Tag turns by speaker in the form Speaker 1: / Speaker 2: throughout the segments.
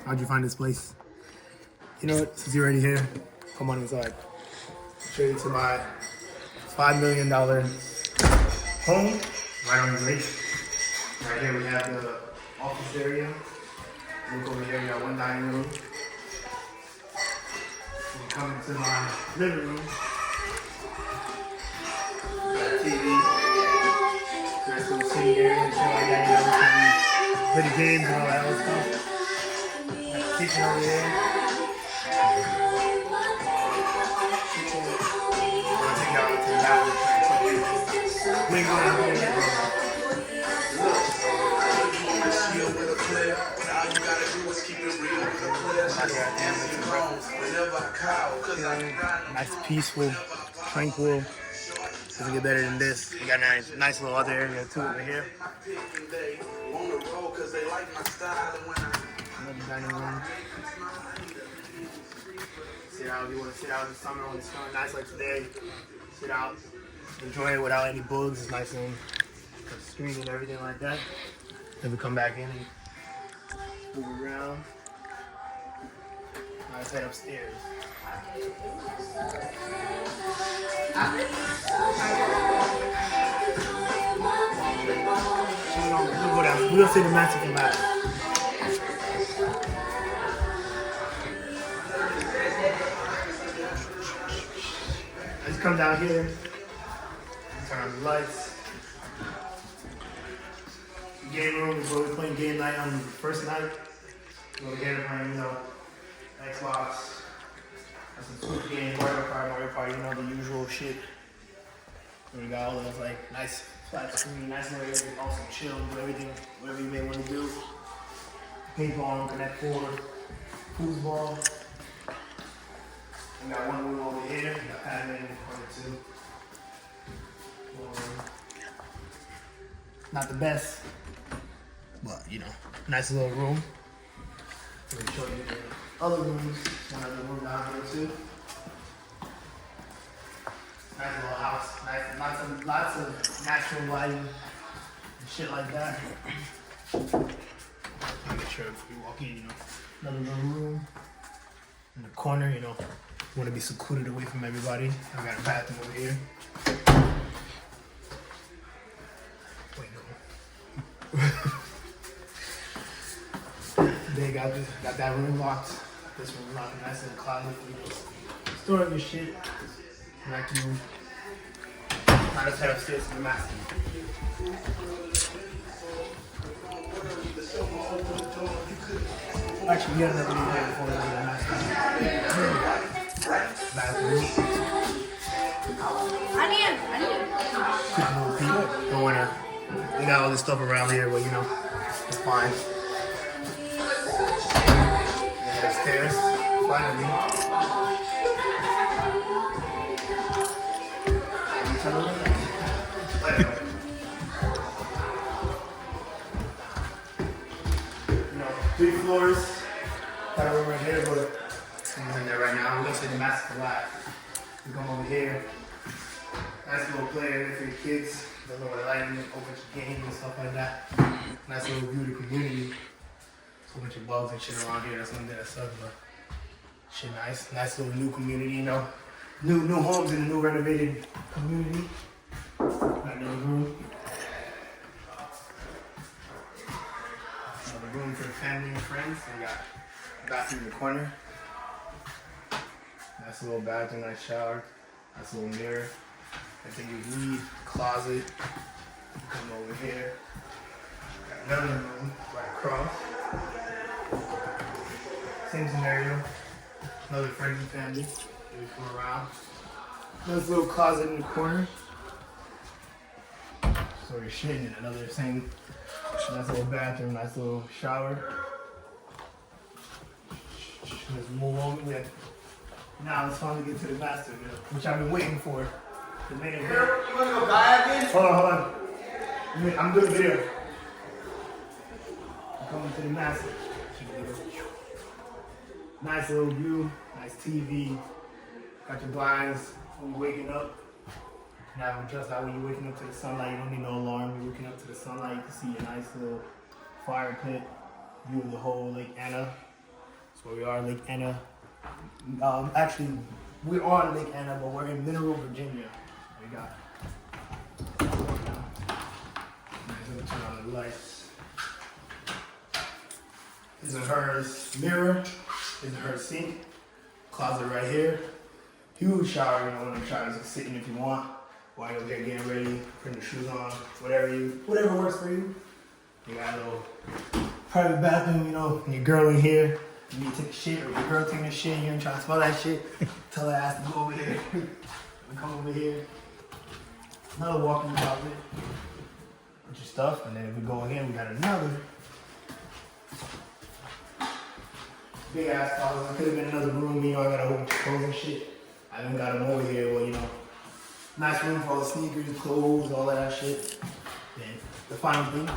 Speaker 1: How'd you find this place? You know what? Since you're already here, come on inside. Show you to my $5 million home right on the lake. Right here we have the office area. Look over here, we got one dining room. We come into my living room. Got TV. Nice little sitting area and shit like that. You know, play the games and all that other stuff. Got the kitchen over here. I'll take y'all to the bathroom. We ain't going out there. Nice, peaceful, tranquil. Doesn't get better than this. We got a nice little other area too over here. Another dining room. Sit out if you want to sit out in the summer when it's feeling nice like today. Sit out, enjoy it without any bugs. It's nice and screen and everything like that. Then we come back in and move around. Let's head upstairs. We'll go down. We'll see the Mexican bath. Let's come down here. Turn on the lights. Game room is where we're playing game night on the first night. We're together playing, you know, Xbox. That's some Squid Game, Mario Kart, you know, the usual shit. And we got all those like nice flat screen, nice little area, also chill, do everything, whatever you may want to do. Paintball, Connect 4, foosball. We got one room over here, we got Pac-Man in the corner too. Not the best, but you know, nice little room. Let me show you the other rooms. One other room down here too. Nice little house. Nice, lots of natural lighting and shit like that. Make sure if we walk in, you know, another little room in the corner. You know, want to be secluded away from everybody. I got a bathroom over here. Wait, no. They got that room locked. This room locked, nice in the closet for you. Storing your shit. Vacuum. Now let's head upstairs to the master. Actually, we got another room here before we go to the master. Bathroom. Don't wanna. We got all this stuff around here, but you know, it's fine. Upstairs, finally. You know, 3 floors. Got a room right here, but someone's in there right now. We're gonna say the master lab. We come over here. Nice little play area for your kids. Don't know what I like, open games and stuff like that. Nice little view of the community. A bunch of bugs and shit around here. That's one thing that sucks, but shit nice. Nice little new community, you know. New homes in a new renovated community. Got another room. Another room for the family and friends. We got a bathroom in the corner. Nice little bathroom, nice shower. Nice little mirror. Everything you need. Closet. Come over here. Got another room right across. Same scenario. Another friends and family. We come around. Nice little closet in the corner. So your shit in another same. Nice little bathroom. Nice little shower. Let's move on. Now let's finally get to the master, which I've been waiting for. The main event. You wanna go diving? Hold on. I'm doing a video. I'm coming to the master. Nice little view, nice TV. Got your blinds when you're waking up. Now just how when you're waking up to the sunlight, you don't need no alarm. You're waking up to the sunlight, you can see a nice little fire pit, view of the whole Lake Anna. where we are, Lake Anna. Actually, we are Lake Anna, but we're in Mineral, Virginia. We got. Turn on the lights. This is hers mirror. This is her sink. Closet right here. Huge shower, you know, one of them showers you can sit in if you want. While you're there getting ready, putting your shoes on, whatever works for you. You got a little private bathroom, you know, and your girl in here. You need to take a shit, or your girl taking a shit, and you're trying to smell that shit. Tell her ass to go over here. We come over here. Another walk-in closet. Put your stuff, and then if we go again, we got another big ass closet. It could have been another room, you know, I got a whole bunch of clothes and shit. I haven't got them over here, well, you know. Nice room for all the sneakers, clothes, all of that shit. Then the final thing,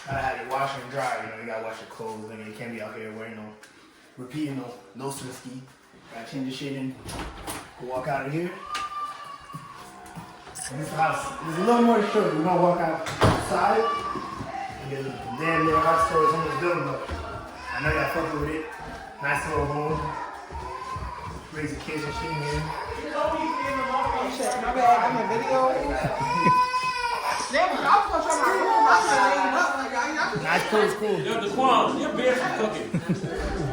Speaker 1: gotta have your washer and dryer, you know, you gotta wash your clothes, and you can't be out here wearing repeating no ski. Gotta change your shit in, walk out of here. And this house, there's a little more to show you. We're gonna walk outside, and there's a damn little house store is almost building up. I know y'all fucking with it. Nice little home. Raise the kids and shit in here.
Speaker 2: My bad, I'm in video.
Speaker 1: Nice, cool.
Speaker 3: Yo, Daquan, your beard from cooking.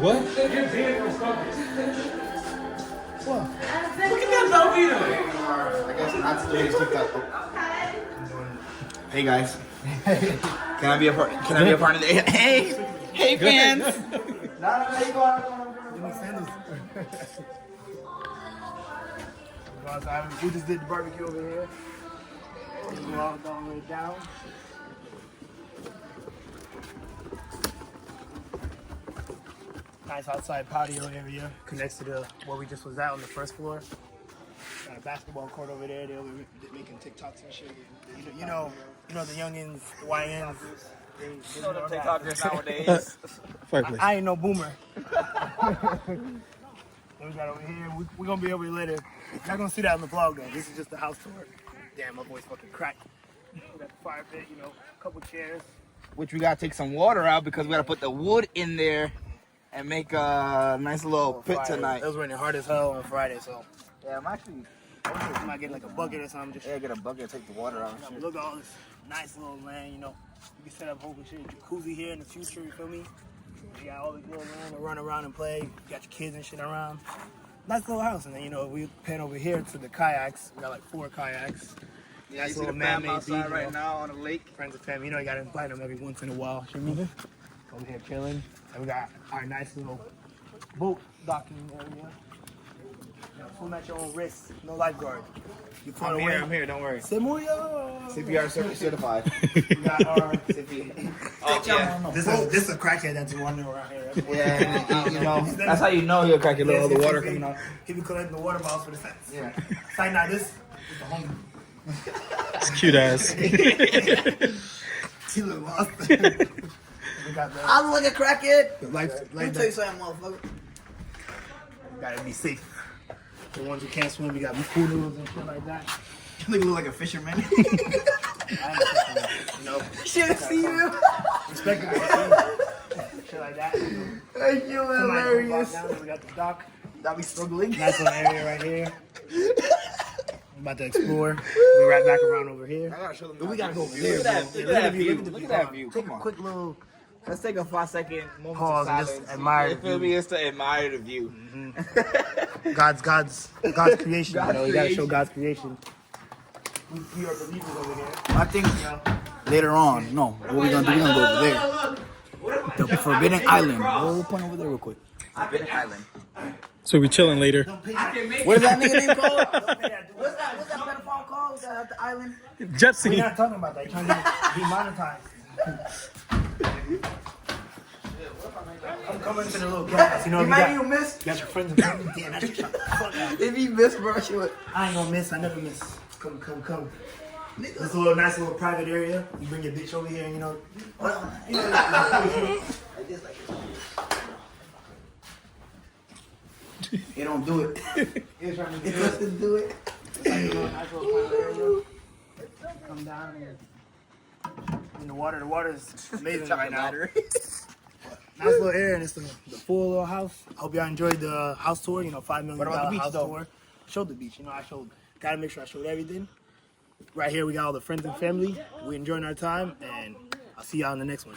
Speaker 4: What?
Speaker 3: Your beard from cooking.
Speaker 1: What?
Speaker 3: Look at that Velveeta.
Speaker 2: I guess not today. Hey guys, can I be a part? Can I be a part of the? Hey fans.
Speaker 1: We just did the barbecue over here. We go all the way down. Nice outside patio area. Connects to where we just was at on the first floor. Got a basketball court over there. They'll be making TikToks and shit. You know the youngins, the YNs.
Speaker 2: You know the TikTokers nowadays.
Speaker 1: I ain't no boomer. Then we got over here. We're gonna be over here later. You're not gonna see that on the vlog though. This is just the house tour. Damn, my boy's fucking cracked. We got the fire pit, you know, a couple chairs.
Speaker 2: Which we gotta take some water out because we gotta put the wood in there and make a nice little pit tonight.
Speaker 1: It was raining hard as hell on Friday, so
Speaker 2: Yeah, I'm actually.
Speaker 1: I might get like a bucket or something. Just
Speaker 2: Get a bucket and take the water out.
Speaker 1: look at all this nice little land, you know. You can set up a whole bunch of jacuzzi here in the future, you feel me? You got all this little land to run around and play. You got your kids and shit around. Nice little house. And then, you know, we pan over here to the kayaks. We got like 4 kayaks.
Speaker 2: Yeah, you see the fam outside right now on the lake.
Speaker 1: Friends and family, you know, you gotta invite them every once in a while. You know? Over here chilling. And we got our nice little boat docking area. You know, swim at your own risk. No lifeguard. You
Speaker 2: I'm here, don't worry.
Speaker 1: Semuyo!
Speaker 2: CPR certified.
Speaker 1: We got our...
Speaker 2: Oh, yeah.
Speaker 1: This is a crackhead that's wandering around here.
Speaker 2: Yeah, you know, that's how you know he'll crack it, all the water coming out.
Speaker 1: He be collecting the water bottles for the fence.
Speaker 2: Yeah.
Speaker 1: Like now this is the home.
Speaker 4: It's cute ass.
Speaker 1: He look lost. We got the
Speaker 2: I look like a crackhead.
Speaker 1: life,
Speaker 2: Let me tell you something, motherfucker.
Speaker 1: gotta be safe. The ones who can't swim, we got pool noodles and shit like that.
Speaker 2: You look like a fisherman.
Speaker 1: I ain't you know,
Speaker 2: Should see you.
Speaker 1: respectable shit like that.
Speaker 2: You
Speaker 1: Somebody
Speaker 2: hilarious.
Speaker 1: down, we got the dock.
Speaker 2: That be struggling.
Speaker 1: Nice little area right here. I'm about to explore. Be right back around over here.
Speaker 2: I gotta show them. We gotta go over
Speaker 1: there,
Speaker 2: there.
Speaker 1: bro.
Speaker 2: Look at that view. Look at that view.
Speaker 1: Take
Speaker 2: Come
Speaker 1: a
Speaker 2: on.
Speaker 1: quick little
Speaker 2: Let's take a 5-second moment
Speaker 1: pause
Speaker 2: of
Speaker 1: and
Speaker 2: silence.
Speaker 1: just admire
Speaker 2: You
Speaker 1: the
Speaker 2: feel
Speaker 1: view.
Speaker 2: me? It's to admire the view.
Speaker 1: God's creation.
Speaker 2: God's
Speaker 1: You know, you gotta show
Speaker 2: creation.
Speaker 1: God's creation. We are believers over here.
Speaker 5: I think later on, no. What we're gonna do, we're gonna go over there. The Forbidden Island. We'll point over there real quick.
Speaker 2: Forbidden Island.
Speaker 4: So we chilling later.
Speaker 5: What is that nigga name called? What's that pedophile called? Is that the island?
Speaker 4: Jet
Speaker 1: We're
Speaker 4: ski.
Speaker 1: not talking about that. You're trying to get demonetized. I'm coming to the little gas. You know, you
Speaker 2: miss.
Speaker 1: got your friends and family. Damn, that's shut the fuck out.
Speaker 2: If you miss, bro, she would.
Speaker 1: I ain't gonna miss. I never miss. Come. This is a little nice little private area. You bring your bitch over here, and you know.
Speaker 5: It don't do it.
Speaker 1: It's trying to
Speaker 5: It doesn't do it.
Speaker 1: nice little private area. Come down and in the water. The water is amazing right now. Nice little area, and it's the full little house. I hope y'all enjoyed the house tour. $5 million
Speaker 2: What about the beach,
Speaker 1: house
Speaker 2: though?
Speaker 1: tour. Showed the beach. Gotta make sure I showed everything. Right here, we got all the friends and family. We enjoying our time, and I'll see y'all in the next one.